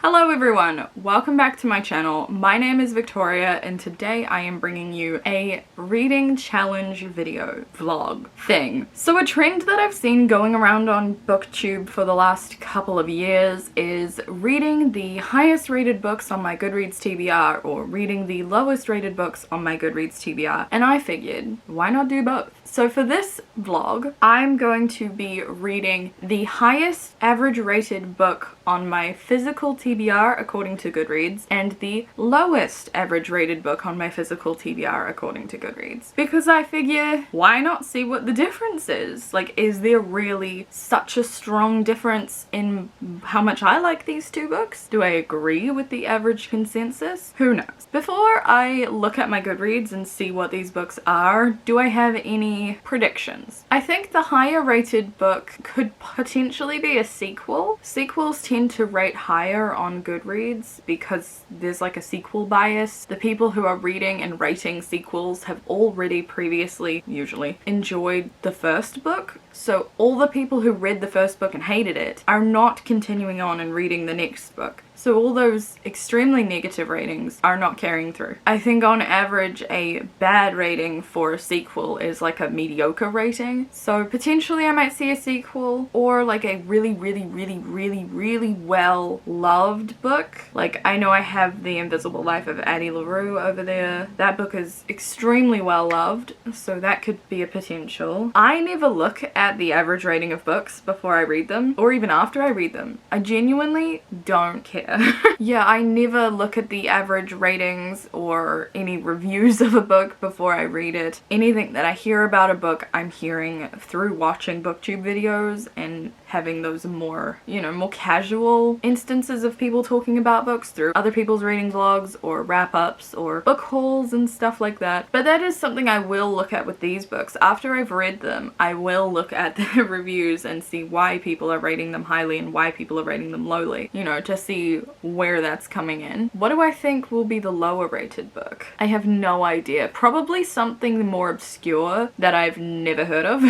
Hello everyone, welcome back to my channel. My name is Victoria and today I am bringing you a reading challenge video vlog thing. So a trend that I've seen going around on BookTube for the last couple of years is reading the highest rated books on my Goodreads TBR or reading the lowest rated books on my Goodreads TBR, and I figured, why not do both? So for this vlog, I'm going to be reading the highest average rated book on my physical TBR according to Goodreads and the lowest average rated book on my physical TBR according to Goodreads. Because I figure, why not see what the difference is? Like, is there really such a strong difference in how much I like these two books? Do I agree with the average consensus? Who knows? Before I look at my Goodreads and see what these books are, do I have any predictions? I think the higher rated book could potentially be a sequel. Sequels tend to rate higher on Goodreads because there's like a sequel bias. The people who are reading and rating sequels have already previously, usually, enjoyed the first book. So all the people who read the first book and hated it are not continuing on and reading the next book. So all those extremely negative ratings are not carrying through. I think on average a bad rating for a sequel is like a mediocre rating. So potentially I might see a sequel or like a really well loved book. Like I know I have The Invisible Life of Addie LaRue over there. That book is extremely well loved, so that could be a potential. I never look at the average rating of books before I read them or even after I read them. I genuinely don't care. Yeah, I never look at the average ratings or any reviews of a book before I read it. Anything that I hear about a book, I'm hearing through watching BookTube videos and having those more, more casual instances of people talking about books through other people's reading vlogs or wrap-ups or book hauls and stuff like that. But that is something I will look at with these books. After I've read them, I will look at the reviews and see why people are rating them highly and why people are rating them lowly, to see where that's coming in. What do I think will be the lower rated book? I have no idea. Probably something more obscure that I've never heard of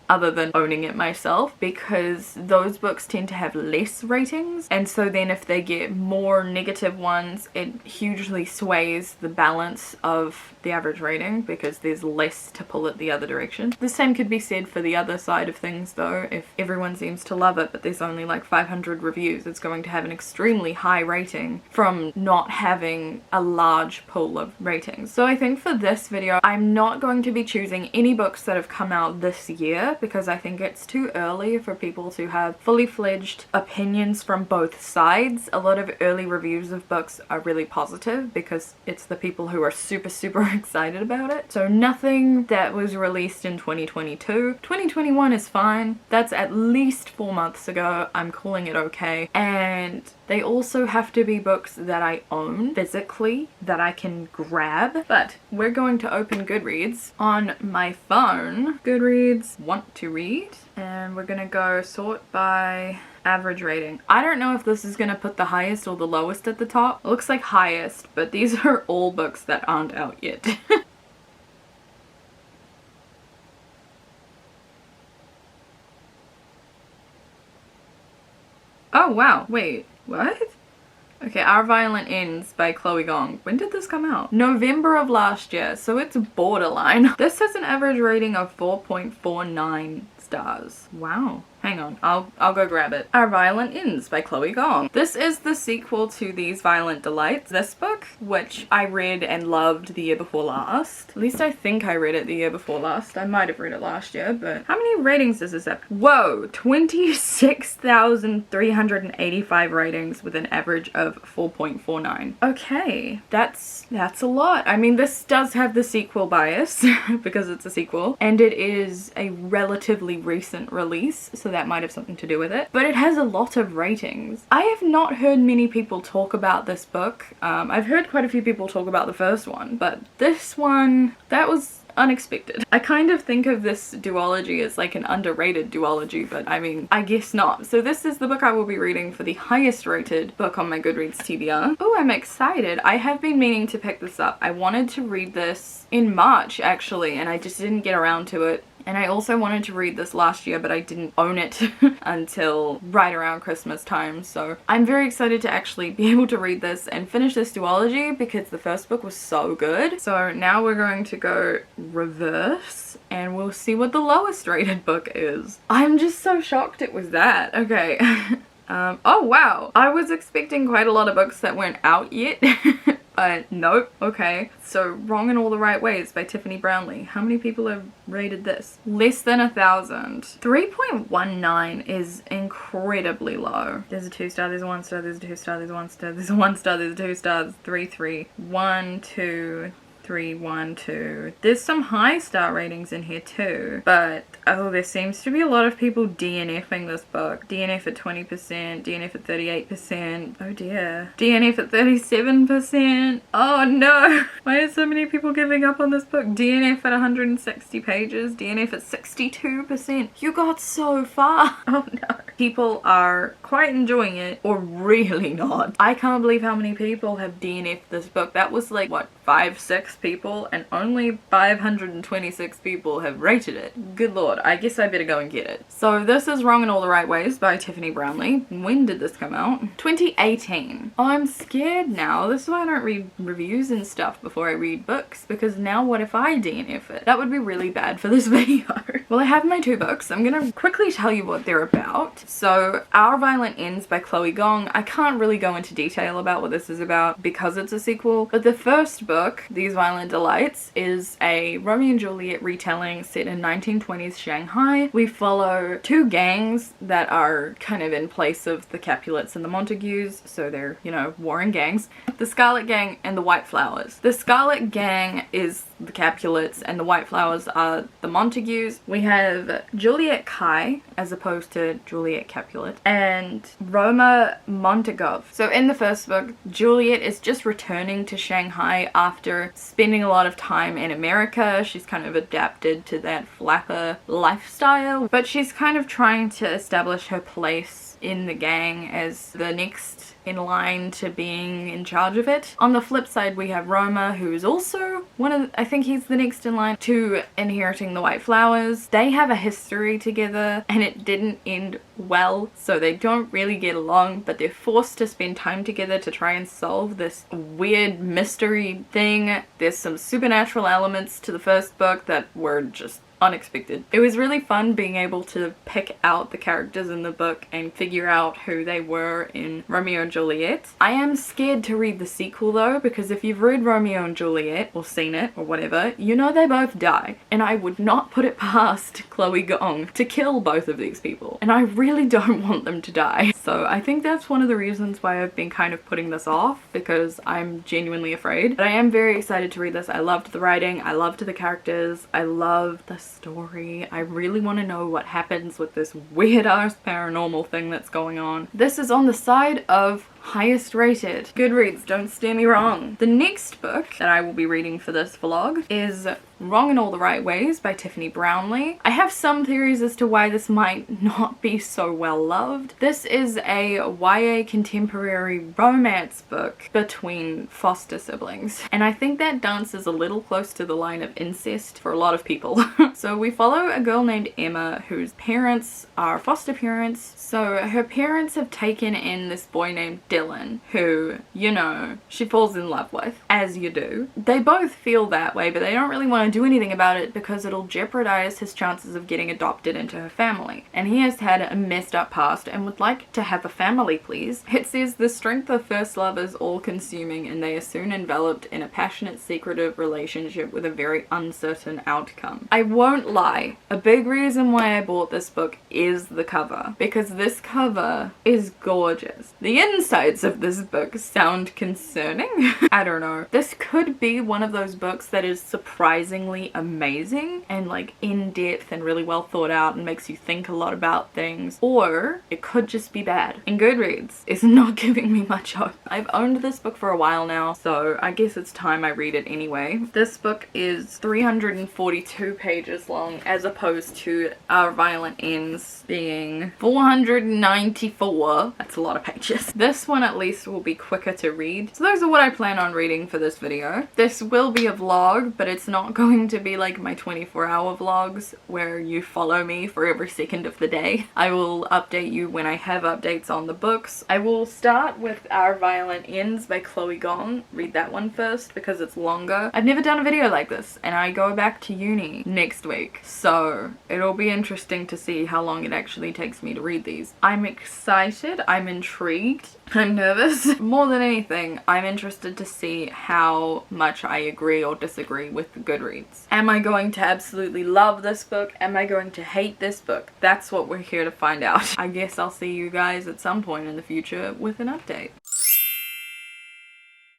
other than owning it myself, because those books tend to have less ratings, and so then if they get more negative ones, it hugely sways the balance of the average rating because there's less to pull it the other direction. The same could be said for the other side of things though. If everyone seems to love it but there's only like 500 reviews, it's going to have an extremely high rating from not having a large pool of ratings. So I think for this video I'm not going to be choosing any books that have come out this year because I think it's too early for people to have fully fledged opinions from both sides. A lot of early reviews of books are really positive because it's the people who are super excited about it. So nothing that was released in 2022. 2021 is fine. That's at least 4 months ago. I'm calling it okay. And they also have to be books that I own physically, that I can grab. But we're going to open Goodreads on my phone. Goodreads Want to Read. And we're gonna go sort by average rating. I don't know if this is gonna put the highest or the lowest at the top. It looks like highest, but these are all books that aren't out yet. Oh wow, wait, what? Okay, Our Violent Ends by Chloe Gong. When did this come out? November of last year, so it's borderline. This has an average rating of 4.49 stars. Wow. Hang on, I'll go grab it. Our Violent Ends by Chloe Gong. This is the sequel to These Violent Delights. This book, which I read and loved the year before last. At least I think I read it the year before last. I might have read it last year, but how many ratings does this have? Whoa, 26,385 ratings with an average of 4.49. Okay, that's a lot. I mean, this does have the sequel bias because it's a sequel, and it is a relatively recent release, so that might have something to do with it. But it has a lot of ratings. I have not heard many people talk about this book. I've heard quite a few people talk about the first one, but this one, that was unexpected. I kind of think of this duology as like an underrated duology, but I mean, I guess not. So this is the book I will be reading for the highest rated book on my Goodreads TBR. Oh, I'm excited. I have been meaning to pick this up. I wanted to read this in March actually, and I just didn't get around to it. And I also wanted to read this last year, but I didn't own it until right around Christmas time. So I'm very excited to actually be able to read this and finish this duology because the first book was so good. So now we're going to go reverse and we'll see what the lowest rated book is. I'm just so shocked it was that. Okay. Oh wow, I was expecting quite a lot of books that weren't out yet. But nope. Okay, so Wrong in All the Right Ways by Tiffany Brownlee. How many people have rated this? Less than 1,000. 3.19 is incredibly low. There's a 2-star, there's a 1-star, there's a 2-star, there's a 1-star, there's a 1-star, there's a 2-star, 3, 1, 2, 3, 1, 2. There's some high star ratings in here too, but oh, there seems to be a lot of people DNFing this book. DNF at 20%, DNF at 38%. Oh dear. DNF at 37%. Oh no. Why are so many people giving up on this book? DNF at 160 pages. DNF at 62%. You got so far. Oh no. People are quite enjoying it or really not. I can't believe how many people have DNF'd this book. That was like, what, 5-6 people, and only 526 people have rated it. Good lord, I guess I better go and get it. So this is Wrong in All the Right Ways by Tiffany Brownlee. When did this come out? 2018. Oh, I'm scared now. This is why I don't read reviews and stuff before I read books, because now what if I DNF it? That would be really bad for this video. Well, I have my 2 books. I'm gonna quickly tell you what they're about. So Our Violent Ends by Chloe Gong. I can't really go into detail about what this is about because it's a sequel, but the first book, These Violent Delights, is a Romeo and Juliet retelling set in 1920s Shanghai. We follow 2 gangs that are kind of in place of the Capulets and the Montagues, so they're, you know, warring gangs. The Scarlet Gang and the White Flowers. The Scarlet Gang is the Capulets and the White Flowers are the Montagues. We have Juliet Kai as opposed to Juliet Capulet and Roma Montagov. So in the first book, Juliet is just returning to Shanghai after spending a lot of time in America. She's kind of adapted to that flapper lifestyle, but she's kind of trying to establish her place in the gang as the next in line to being in charge of it. On the flip side, we have Roma, who is also I think he's the next in line to inheriting the White Flowers. They have a history together and it didn't end well, so they don't really get along, but they're forced to spend time together to try and solve this weird mystery thing. There's some supernatural elements to the first book that were just unexpected. It was really fun being able to pick out the characters in the book and figure out who they were in Romeo and Juliet. I am scared to read the sequel though, because if you've read Romeo and Juliet or seen it or whatever, you know they both die, and I would not put it past Chloe Gong to kill both of these people, and I really don't want them to die. So I think that's one of the reasons why I've been kind of putting this off, because I'm genuinely afraid. But I am very excited to read this. I loved the writing, I loved the characters, I loved the story. I really want to know what happens with this weird ass paranormal thing that's going on. This is on the side of highest rated. Goodreads, don't steer me wrong. The next book that I will be reading for this vlog is Wrong in All the Right Ways by Tiffany Brownlee. I have some theories as to why this might not be so well loved. This is a YA contemporary romance book between foster siblings, and I think that dances a little close to the line of incest for a lot of people. So we follow a girl named Emma whose parents are foster parents. So her parents have taken in this boy named Dylan, who, you know, she falls in love with, as you do. They both feel that way, but they don't really want to do anything about it because it'll jeopardize his chances of getting adopted into her family. And he has had a messed up past and would like to have a family, please. It says the strength of first love is all-consuming, and they are soon enveloped in a passionate, secretive relationship with a very uncertain outcome. I won't lie, a big reason why I bought this book is the cover, because this cover is gorgeous. The insides of this book sound concerning. I don't know. This could be one of those books that is surprisingly amazing and like in-depth and really well thought out and makes you think a lot about things, or it could just be bad. And Goodreads is not giving me much hope. I've owned this book for a while now, so I guess it's time I read it anyway. This book is 342 pages long as opposed to Our Violent Ends being 494. That's a lot of pages. This this one at least will be quicker to read. So those are what I plan on reading for this video. This will be a vlog, but it's not going to be like my 24-hour vlogs where you follow me for every second of the day. I will update you when I have updates on the books. I will start with Our Violent Ends by Chloe Gong. Read that one first because it's longer. I've never done a video like this, and I go back to uni next week, so it'll be interesting to see how long it actually takes me to read these. I'm excited, I'm intrigued, I'm nervous. More than anything, I'm interested to see how much I agree or disagree with Goodreads. Am I going to absolutely love this book? Am I going to hate this book? That's what we're here to find out. I guess I'll see you guys at some point in the future with an update.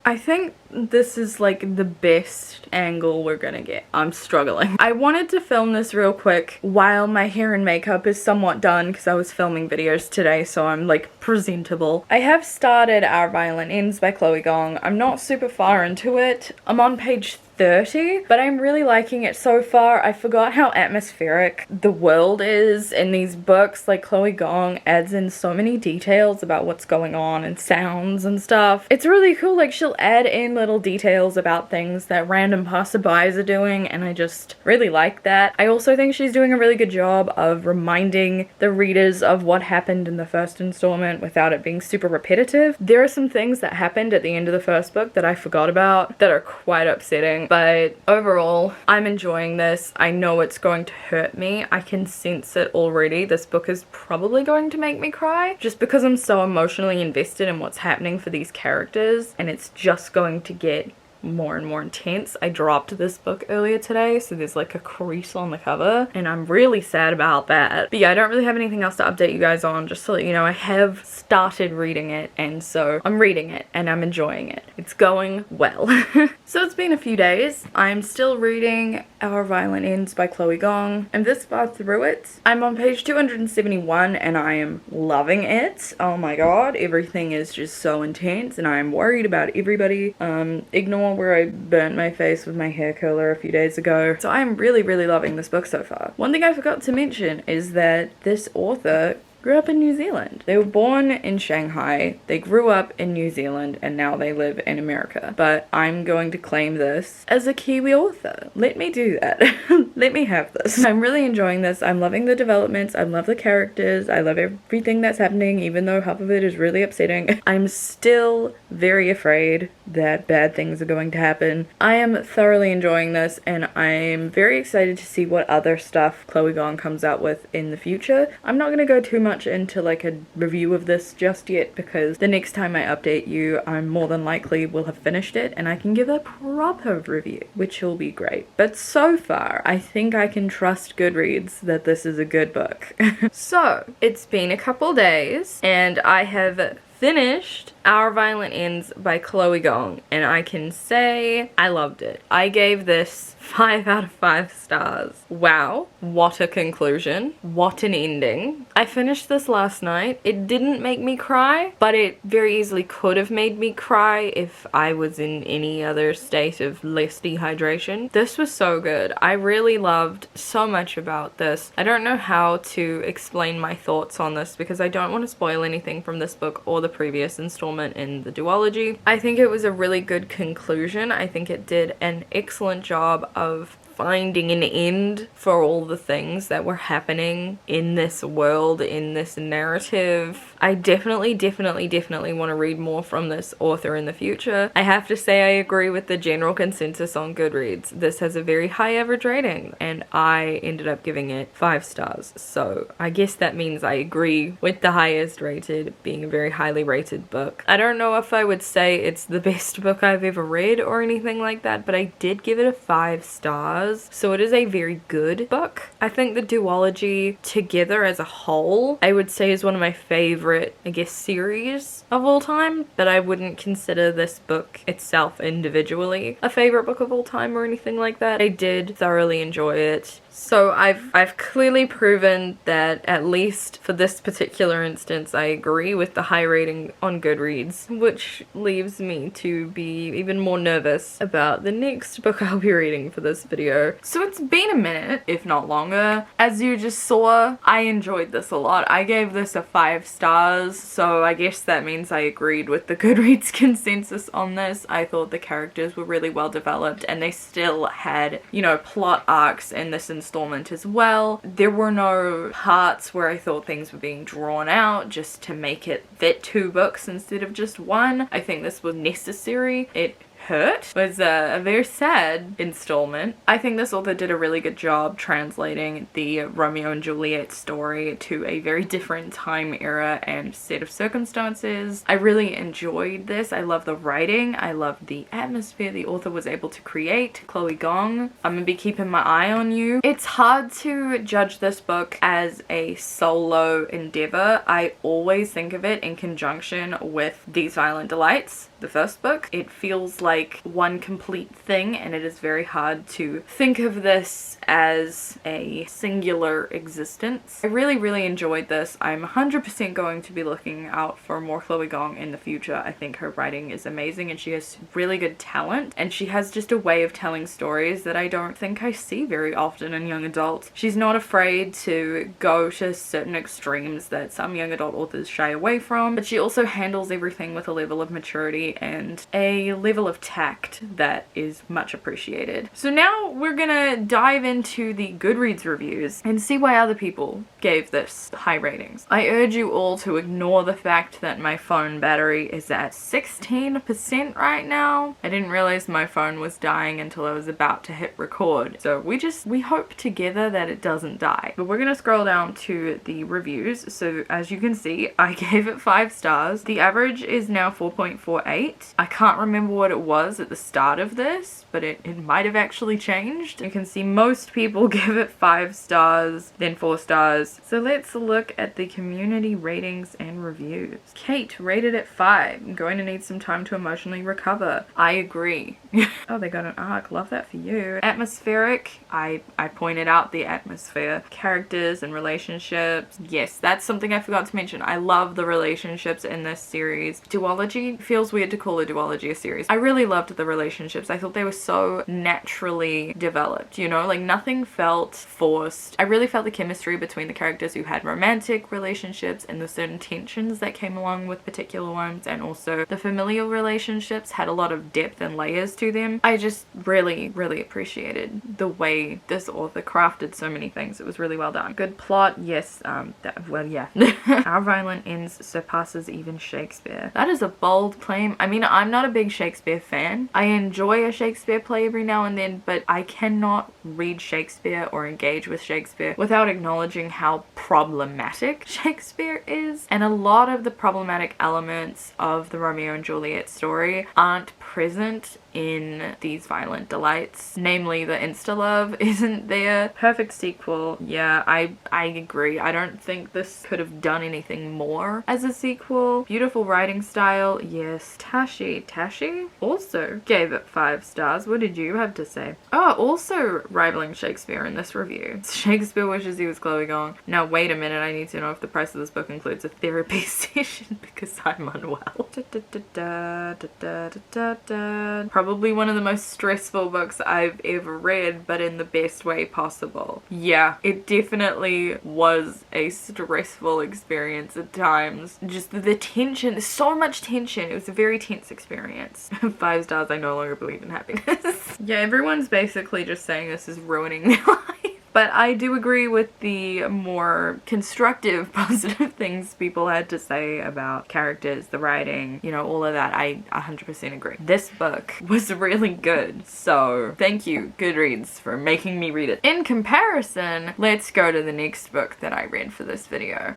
I think this is like the best angle we're gonna get. I'm struggling. I wanted to film this real quick while my hair and makeup is somewhat done because I was filming videos today, so I'm like presentable. I have started Our Violent Ends by Chloe Gong. I'm not super far into it. I'm on page 30, but I'm really liking it so far. I forgot how atmospheric the world is in these books. Like, Chloe Gong adds in so many details about what's going on and sounds and stuff. It's really cool. Like, she'll add in little details about things that random passerbys are doing, and I just really like that. I also think she's doing a really good job of reminding the readers of what happened in the first installment without it being super repetitive. There are some things that happened at the end of the first book that I forgot about that are quite upsetting. But overall, I'm enjoying this. I know it's going to hurt me. I can sense it already. This book is probably going to make me cry just because I'm so emotionally invested in what's happening for these characters, and it's just going to get more and more intense. I dropped this book earlier today, so there's like a crease on the cover, and I'm really sad about that. But yeah, I don't really have anything else to update you guys on. Just to let you know, I have started reading it, and so I'm reading it and I'm enjoying it. It's going well. So it's been a few days. I'm still reading Our Violent Ends by Chloe Gong. I'm this far through it. I'm on page 271 and I am loving it. Oh my god, everything is just so intense and I'm worried about everybody. Ignore where I burnt my face with my hair curler a few days ago. So I'm really loving this book so far. One thing I forgot to mention is that this author grew up in New Zealand. They were born in Shanghai, they grew up in New Zealand, and now they live in America. But I'm going to claim this as a Kiwi author. Let me do that. Let me have this. I'm really enjoying this. I'm loving the developments. I love the characters. I love everything that's happening, even though half of it is really upsetting. I'm still very afraid that bad things are going to happen. I am thoroughly enjoying this, and I'm very excited to see what other stuff Chloe Gong comes out with in the future. I'm not going to go too much into like a review of this just yet because the next time I update you, I'm more than likely will have finished it and I can give a proper review, which will be great. But so far, I think I can trust Goodreads that this is a good book. So, it's been a couple days and I have finished Our Violent Ends by Chloe Gong, and I can say I loved it. I gave this 5 out of 5 stars. Wow, what a conclusion. What an ending. I finished this last night. It didn't make me cry, but it very easily could have made me cry if I was in any other state of less dehydration. This was so good. I really loved so much about this. I don't know how to explain my thoughts on this because I don't want to spoil anything from this book or the previous installment in the duology. I think it was a really good conclusion. I think it did an excellent job of finding an end for all the things that were happening in this world, in this narrative. I definitely want to read more from this author in the future. I have to say I agree with the general consensus on Goodreads. This has a very high average rating and I ended up giving it 5 stars. So I guess that means I agree with the highest rated being a very highly rated book. I don't know if I would say it's the best book I've ever read or anything like that, but I did give it a 5 stars. So it is a very good book. I think the duology together as a whole, I would say is one of my favorite, I guess, series of all time, but I wouldn't consider this book itself individually a favorite book of all time or anything like that. I did thoroughly enjoy it. So I've clearly proven that, at least for this particular instance, I agree with the high rating on Goodreads, which leaves me to be even more nervous about the next book I'll be reading for this video. video. So it's been a minute, if not longer. As you just saw, I enjoyed this a lot. I gave this a 5 stars, so I guess that means I agreed with the Goodreads consensus on this. I thought the characters were really well developed, and they still had, you know, plot arcs in this installment as well. There were no parts where I thought things were being drawn out just to make it fit 2 books instead of just 1. I think this was necessary. It hurt. It was a very sad installment. I think this author did a really good job translating the Romeo and Juliet story to a very different time era and set of circumstances. I really enjoyed this. I love the writing. I love the atmosphere the author was able to create. Chloe Gong, I'm gonna be keeping my eye on you. It's hard to judge this book as a solo endeavor. I always think of it in conjunction with These Violent Delights, the first book. It feels like one complete thing, and it is very hard to think of this as a singular existence. I really enjoyed this. I'm 100% going to be looking out for more Chloe Gong in the future. I think her writing is amazing, and she has really good talent, and she has just a way of telling stories that I don't think I see very often in young adults. She's not afraid to go to certain extremes that some young adult authors shy away from, but she also handles everything with a level of maturity and a level of tact that is much appreciated. So now we're gonna dive into the Goodreads reviews and see why other people gave this high ratings. I urge you all to ignore the fact that my phone battery is at 16% right now. I didn't realize my phone was dying until I was about to hit record. So we hope together that it doesn't die. But we're gonna scroll down to the reviews. So as you can see, I gave it 5 stars. The average is now 4.48. I can't remember what it was at the start of this, but it might have actually changed. You can see most people give it 5 stars, then 4 stars. So let's look at the community ratings and reviews. Kate rated it 5. I'm going to need some time to emotionally recover. I agree. Oh, they got an arc. Love that for you. Atmospheric. I pointed out the atmosphere. Characters and relationships. Yes, that's something I forgot to mention. I love the relationships in this series. Duology. Feels weird to call a duology a series. I really loved the relationships. I thought they were so naturally developed, you know, like nothing felt forced. I really felt the chemistry between the characters who had romantic relationships and the certain tensions that came along with particular ones, and also the familial relationships had a lot of depth and layers to them. I just really appreciated the way this author crafted so many things. It was really well done. Good plot, yes, well, yeah. Our violent ends surpasses even Shakespeare. That is a bold claim. I mean, I'm not a big Shakespeare fan. I enjoy a Shakespeare play every now and then, but I cannot read Shakespeare or engage with Shakespeare without acknowledging how problematic Shakespeare is. And a lot of the problematic elements of the Romeo and Juliet story aren't present in These Violent Delights. Namely, the insta-love isn't there. Perfect sequel. Yeah, I agree. I don't think this could have done anything more as a sequel. Beautiful writing style. Yes. Tashi also gave it 5 stars. What did you have to say? Oh, also rivaling Shakespeare in this review. Shakespeare wishes he was Chloe Gong. Now wait a minute, I need to know if the price of this book includes a therapy session because I'm unwell. Probably one of the most stressful books I've ever read, but in the best way possible. Yeah, it definitely was a stressful experience at times. Just the tension, so much tension. It was a very tense experience. 5 stars, I no longer believe in happiness. Yeah, everyone's basically just saying this is ruining their life. But I do agree with the more constructive, positive things people had to say about characters, the writing, you know, all of that. I 100% agree. This book was really good, so thank you, Goodreads, for making me read it. In comparison, let's go to the next book that I read for this video.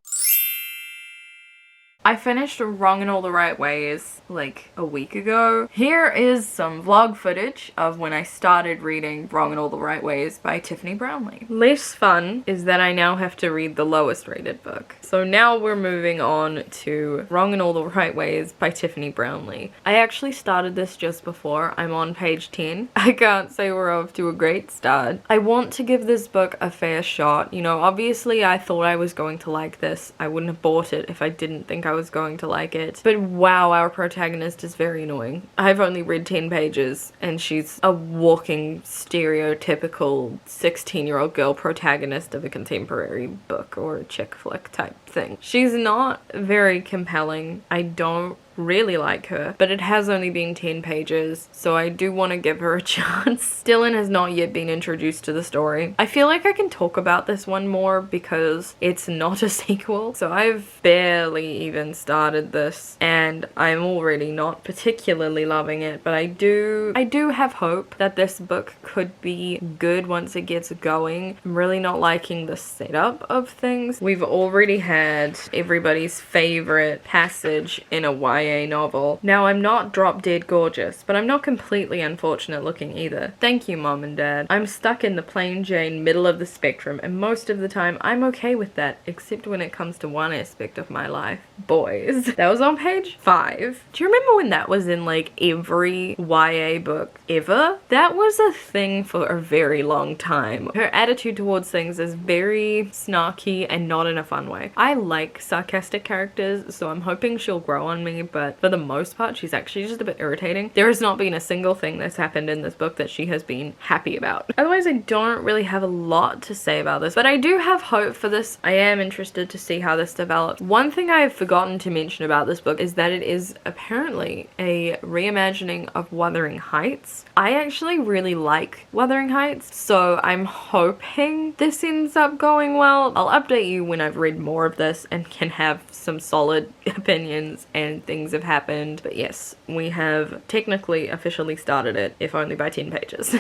I finished Wrong in All the Right Ways like a week ago. Here is some vlog footage of when I started reading Wrong in All the Right Ways by Tiffany Brownlee. Less fun is that I now have to read the lowest rated book. So now we're moving on to Wrong in All the Right Ways by Tiffany Brownlee. I actually started this just before. I'm on page 10. I can't say we're off to a great start. I want to give this book a fair shot. You know, obviously I thought I was going to like this. I wouldn't have bought it if I didn't think I I was going to like it. But wow, our protagonist is very annoying. I've only read 10 pages and she's a walking stereotypical 16-year-old girl protagonist of a contemporary book or a chick flick type thing. She's not very compelling. I don't really like her, but it has only been 10 pages, so I do want to give her a chance. Dylan has not yet been introduced to the story. I feel like I can talk about this one more because it's not a sequel, so I've barely even started this and I'm already not particularly loving it, but I do have hope that this book could be good once it gets going. I'm really not liking the setup of things. We've already had everybody's favorite passage in a YA novel. Now, I'm not drop dead gorgeous, but I'm not completely unfortunate looking either. Thank you, Mom and Dad. I'm stuck in the plain Jane middle of the spectrum, and most of the time I'm okay with that, except when it comes to one aspect of my life. Boys. That was on page 5. Do you remember when that was in like every YA book ever? That was a thing for a very long time. Her attitude towards things is very snarky and not in a fun way. I like sarcastic characters, so I'm hoping she'll grow on me, but for the most part she's actually just a bit irritating. There has not been a single thing that's happened in this book that she has been happy about. Otherwise, I don't really have a lot to say about this, but I do have hope for this. I am interested to see how this develops. One thing I have forgotten to mention about this book is that it is apparently a reimagining of Wuthering Heights. I actually really like Wuthering Heights, so I'm hoping this ends up going well. I'll update you when I've read more of this and can have some solid opinions and things have happened. But yes, we have technically officially started it, if only by 10 pages.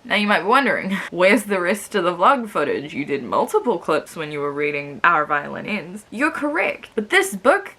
Now you might be wondering, where's the rest of the vlog footage? You did multiple clips when you were reading Our Violin Ends. You're correct. But this book,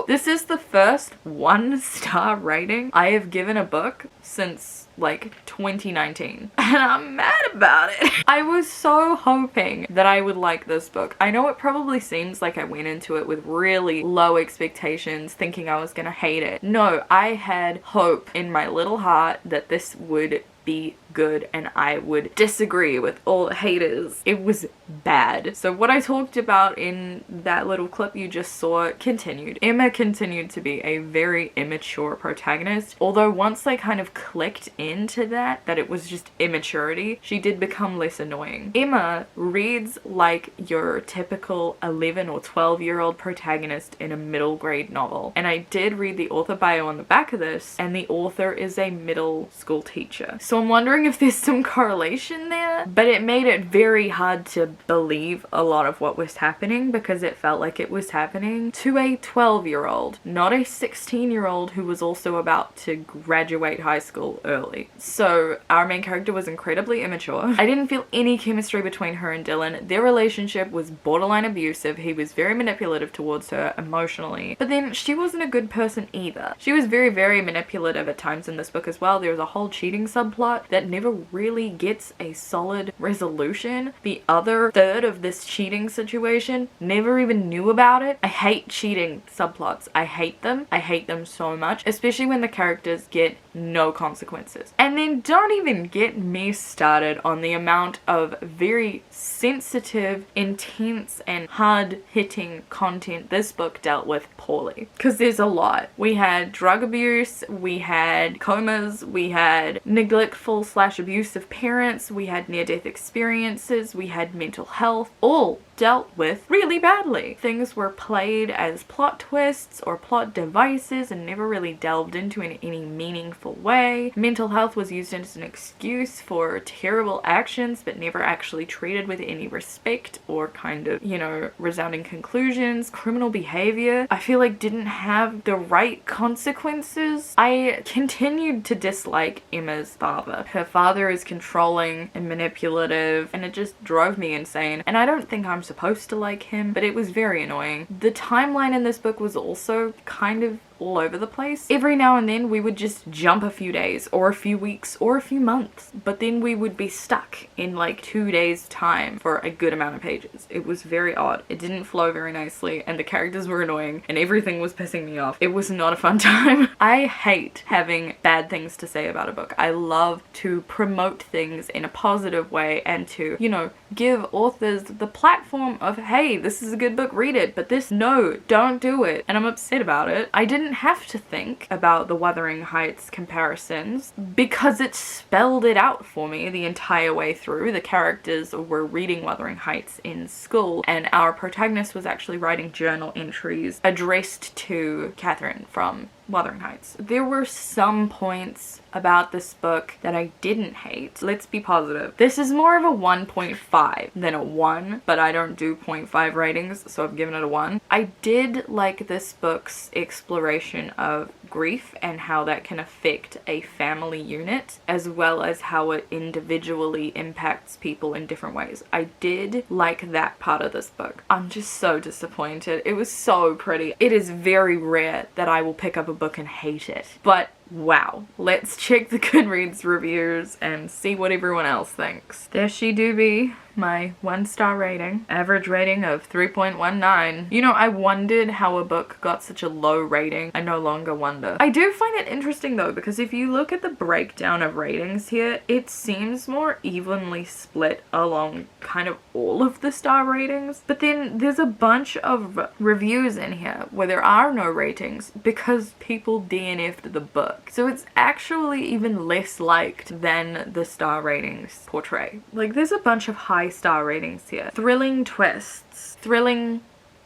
this is the first 1-star rating I have given a book since like 2019. And I'm mad about it. I was so hoping that I would like this book. I know it probably seems like I went into it with really low expectations, thinking I was gonna hate it. No, I had hope in my little heart that this would be good and I would disagree with all the haters. It was bad. So what I talked about in that little clip you just saw continued. Emma continued to be a very immature protagonist, although once they kind of clicked into that it was just immaturity, she did become less annoying. Emma reads like your typical 11 or 12-year-old protagonist in a middle grade novel, and I did read the author bio on the back of this, and the author is a middle school teacher. So I'm wondering if there's some correlation there, but it made it very hard to believe a lot of what was happening because it felt like it was happening to a 12-year-old, not a 16-year-old who was also about to graduate high school early. So our main character was incredibly immature. I didn't feel any chemistry between her and Dylan. Their relationship was borderline abusive. He was very manipulative towards her emotionally, but then she wasn't a good person either. She was very, very manipulative at times in this book as well. There was a whole cheating subplot that never really gets a solid resolution. The other third of this cheating situation never even knew about it. I hate cheating subplots. I hate them. I hate them so much, especially when the characters get no consequences. And then don't even get me started on the amount of very sensitive, intense, and hard-hitting content this book dealt with poorly. Because there's a lot. We had drug abuse, we had comas, we had neglectful / abusive parents, we had near-death experiences, we had mental health, all dealt with really badly. Things were played as plot twists or plot devices and never really delved into in any meaningful way. Mental health was used as an excuse for terrible actions but never actually treated with any respect or kind of, you know, resounding conclusions. Criminal behavior, I feel like, didn't have the right consequences. I continued to dislike Emma's father. Her father is controlling and manipulative and it just drove me insane, and I don't think I'm supposed to like him, but it was very annoying. The timeline in this book was also kind of all over the place. Every now and then we would just jump a few days or a few weeks or a few months, but then we would be stuck in like 2 days time for a good amount of pages. It was very odd. It didn't flow very nicely and the characters were annoying and everything was pissing me off. It was not a fun time. I hate having bad things to say about a book. I love to promote things in a positive way and to, you know, give authors the platform of, hey, this is a good book, read it, but this, no, don't do it. And I'm upset about it. I didn't have to think about the Wuthering Heights comparisons because it spelled it out for me the entire way through. The characters were reading Wuthering Heights in school and our protagonist was actually writing journal entries addressed to Catherine from Wuthering Heights. There were some points about this book that I didn't hate. Let's be positive. This is more of a 1.5 than a 1, but I don't do 0.5 ratings, so I've given it a 1. I did like this book's exploration of grief and how that can affect a family unit, as well as how it individually impacts people in different ways. I did like that part of this book. I'm just so disappointed. It was so pretty. It is very rare that I will pick up a book and hate it, but wow. Let's check the Goodreads reviews and see what everyone else thinks. There she do be, my 1-star rating. Average rating of 3.19. You know, I wondered how a book got such a low rating. I no longer wonder. I do find it interesting though, because if you look at the breakdown of ratings here, it seems more evenly split along kind of all of the star ratings. But then there's a bunch of reviews in here where there are no ratings because people DNF'd the book. So it's actually even less liked than the star ratings portray. Like, there's a bunch of high star ratings here. Thrilling twists. Thrilling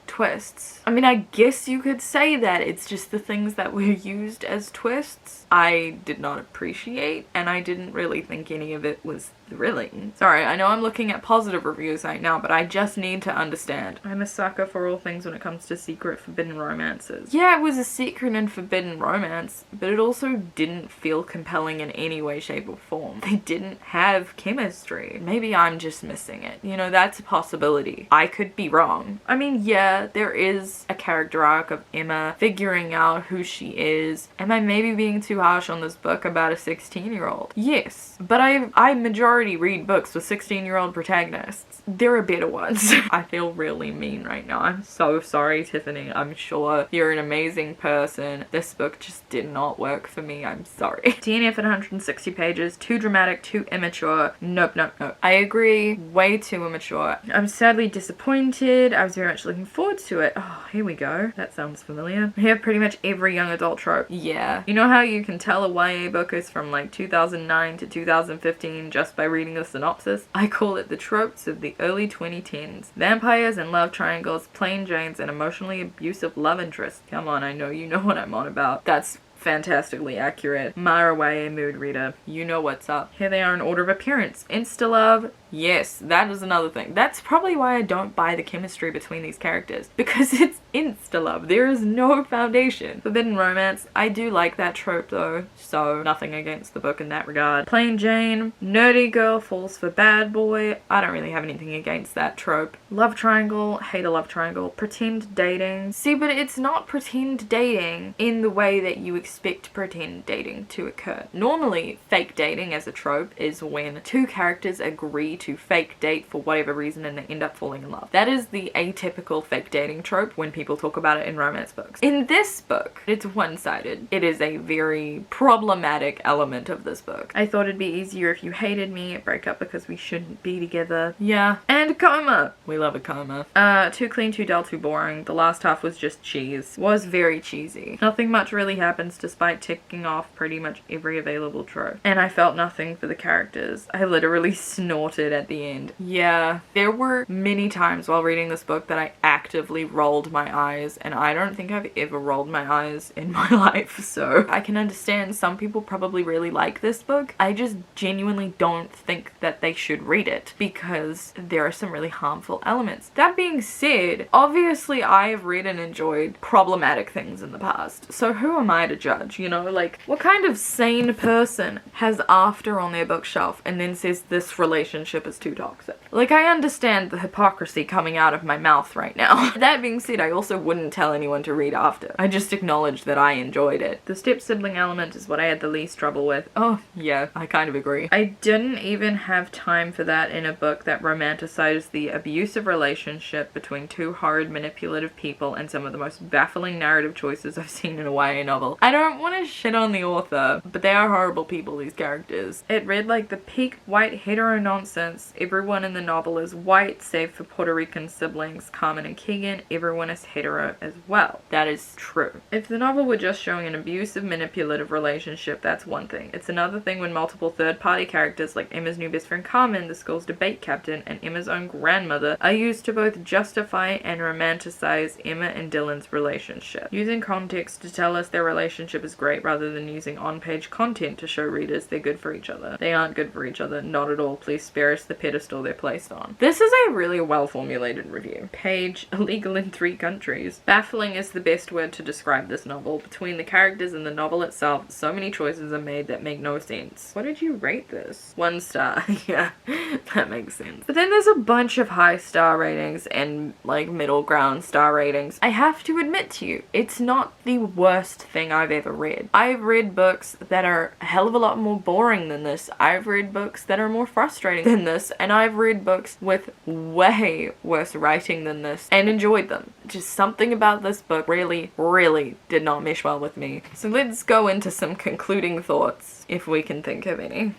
twists. I mean, I guess you could say that. It's just the things that were used as twists I did not appreciate, and I didn't really think any of it was thrilling. Sorry, I know I'm looking at positive reviews right now, but I just need to understand. I'm a sucker for all things when it comes to secret forbidden romances. Yeah, it was a secret and forbidden romance, but it also didn't feel compelling in any way, shape, or form. They didn't have chemistry. Maybe I'm just missing it. You know, that's a possibility. I could be wrong. I mean, yeah, there is a character arc of Emma figuring out who she is. Am I maybe being too harsh on this book about a 16-year-old? Yes, but I majority read books with 16-year-old protagonists. There are better ones. I feel really mean right now. I'm so sorry, Tiffany. I'm sure you're an amazing person. This book just did not work for me. I'm sorry. DNF at 160 pages. Too dramatic, too immature. Nope, nope, nope. I agree. Way too immature. I'm sadly disappointed. I was very much looking forward to it. Oh, here we go. That sounds familiar. We have pretty much every young adult trope. Yeah. You know how you can tell a YA book is from like 2009 to 2015 just by reading the synopsis? I call it the tropes of the early 2010s. Vampires and love triangles, plain Janes, and emotionally abusive love interests. Come on, I know you know what I'm on about. That's fantastically accurate. Mara YA mood reader. You know what's up. Here they are in order of appearance. Insta love. Yes, that is another thing. That's probably why I don't buy the chemistry between these characters, because it's insta-love. There is no foundation. Forbidden romance. I do like that trope though, so nothing against the book in that regard. Plain Jane. Nerdy girl falls for bad boy. I don't really have anything against that trope. Love triangle. Hate a love triangle. Pretend dating. See, but it's not pretend dating in the way that you expect pretend dating to occur. Normally, fake dating as a trope is when two characters agree to fake date for whatever reason and they end up falling in love. That is the atypical fake dating trope when people talk about it in romance books. In this book, it's one-sided. It is a very problematic element of this book. I thought it'd be easier if you hated me, break up because we shouldn't be together. Yeah. And coma. We love a coma. Too clean, too dull, too boring. The last half was just cheese. Was very cheesy. Nothing much really happens despite ticking off pretty much every available trope. And I felt nothing for the characters. I literally snorted at the end. Yeah, there were many times while reading this book that I actively rolled my eyes, and I don't think I've ever rolled my eyes in my life, so I can understand some people probably really like this book. I just genuinely don't think that they should read it because there are some really harmful elements. That being said, obviously I have read and enjoyed problematic things in the past, so who am I to judge, you know? Like, what kind of sane person has After on their bookshelf and then says this relationship relationship is too toxic. Like, I understand the hypocrisy coming out of my mouth right now. That being said, I also wouldn't tell anyone to read after. I just acknowledged that I enjoyed it. The step-sibling element is what I had the least trouble with. Oh, yeah, I kind of agree. I didn't even have time for that in a book that romanticized the abusive relationship between two horrid, manipulative people and some of the most baffling narrative choices I've seen in a YA novel. I don't want to shit on the author, but they are horrible people, these characters. It read like the peak white hetero nonsense. Everyone in the novel is white, save for Puerto Rican siblings Carmen and Keegan. Everyone is hetero as well. That is true. If the novel were just showing an abusive, manipulative relationship, that's one thing. It's another thing when multiple third-party characters like Emma's new best friend Carmen, the school's debate captain, and Emma's own grandmother are used to both justify and romanticize Emma and Dylan's relationship, using context to tell us their relationship is great rather than using on-page content to show readers they're good for each other. They aren't good for each other, not at all. Please spare us the pedestal they're placed on. This is a really well-formulated review. Page, illegal in 3 countries. Baffling is the best word to describe this novel. Between the characters and the novel itself, so many choices are made that make no sense. What did you rate this? 1 star. Yeah, that makes sense. But then there's a bunch of high star ratings and like middle ground star ratings. I have to admit to you, it's not the worst thing I've ever read. I've read books that are a hell of a lot more boring than this. I've read books that are more frustrating than this, and I've read books with way worse writing than this and enjoyed them. Just something about this book really did not mesh well with me. So let's go into some concluding thoughts, if we can think of any.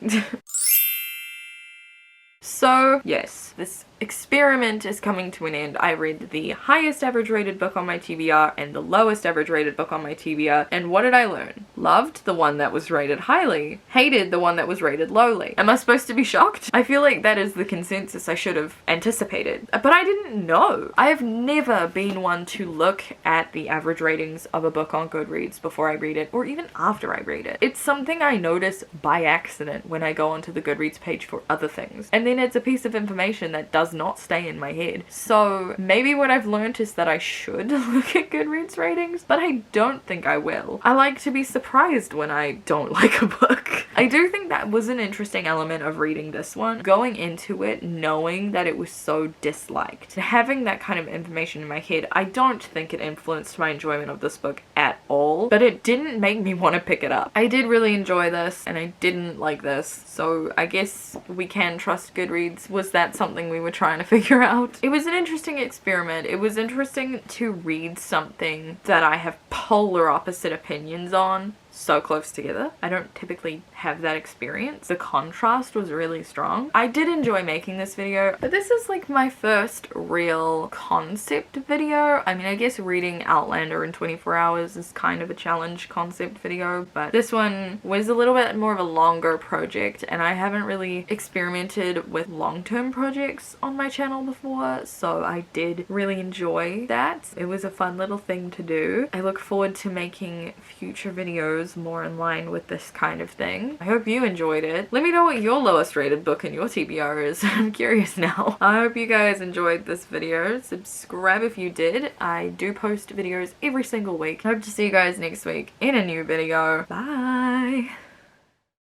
So, yes, this experiment is coming to an end. I read the highest average rated book on my TBR and the lowest average rated book on my TBR, and what did I learn? Loved the one that was rated highly, hated the one that was rated lowly. Am I supposed to be shocked? I feel like that is the consensus I should have anticipated, but I didn't know. I have never been one to look at the average ratings of a book on Goodreads before I read it, or even after I read it. It's something I notice by accident when I go onto the Goodreads page for other things, and then it's a piece of information that does not stay in my head. So maybe what I've learned is that I should look at Goodreads ratings, but I don't think I will. I like to be surprised when I don't like a book. I do think that was an interesting element of reading this one. Going into it knowing that it was so disliked. Having that kind of information in my head, I don't think it influenced my enjoyment of this book at all, but it didn't make me want to pick it up. I did really enjoy this and I didn't like this, so I guess we can trust Goodreads. Was that something we were trying to figure out? It was an interesting experiment. It was interesting to read something that I have polar opposite opinions on so close together. I don't typically have that experience. The contrast was really strong. I did enjoy making this video, but this is like my first real concept video. I mean, I guess reading Outlander in 24 hours is kind of a challenge concept video, but this one was a little bit more of a longer project, and I haven't really experimented with long-term projects on my channel before, so I did really enjoy that. It was a fun little thing to do. I look forward to making future videos more in line with this kind of thing. I hope you enjoyed it. Let me know what your lowest rated book in your TBR is. I'm curious now. I hope you guys enjoyed this video. Subscribe if you did. I do post videos every single week. I hope to see you guys next week in a new video. Bye!